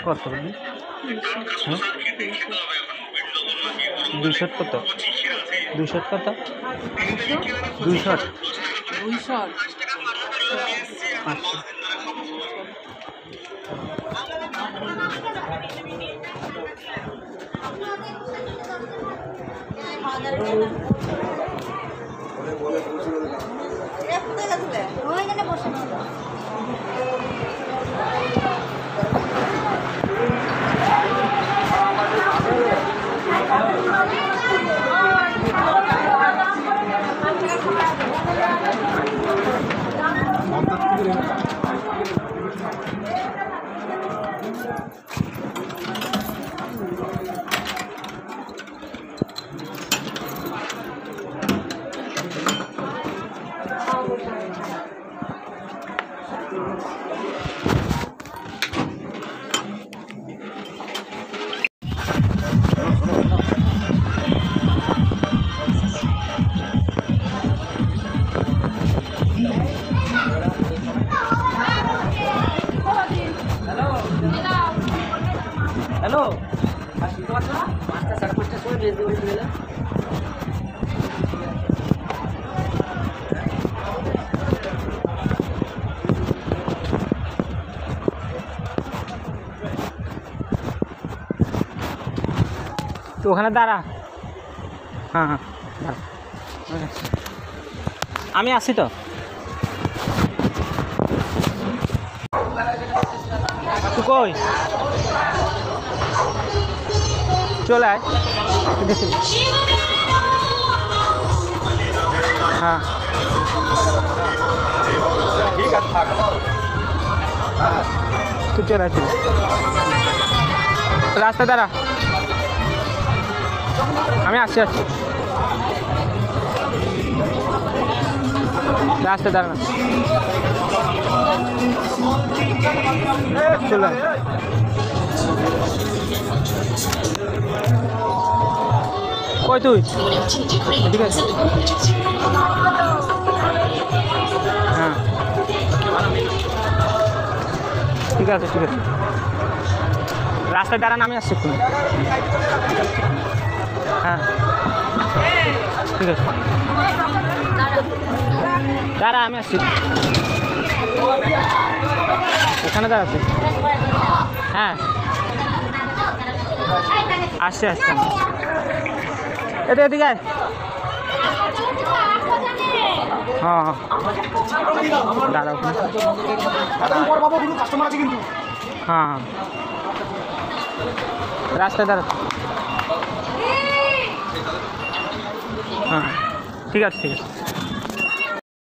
কত 200 কত 200 কত 200 আচ্ছা হ্যালো পাঁচটা সাড়ে পাঁচটার সময় বেশ দেবো গেলে তো ওখানে দাঁড়া হ্যাঁ হ্যাঁ আমি আসি তো তুই কই চলে আয় হ্যাঁ ঠিক আছে তুই চলে আসবি রাস্তা দাঁড়া আমি আসছি রাস্তা দাঁড়া না চলে কই তুই ঠিক আছে হ্যাঁ ঠিক আছে ঠিক আছে রাস্তায় দাঁড়ান আমি আসছি তুমি হ্যাঁ ঠিক আছে দাঁড়া আমি আসছি এখানে দাঁড়াচ্ছি হ্যাঁ আসছি আসছি এটা এদিকে হ্যাঁ হ্যাঁ দাঁড়াও হ্যাঁ হ্যাঁ রাস্তায় দাঁড়া হ্যাঁ ঠিক আছে ঠিক আছে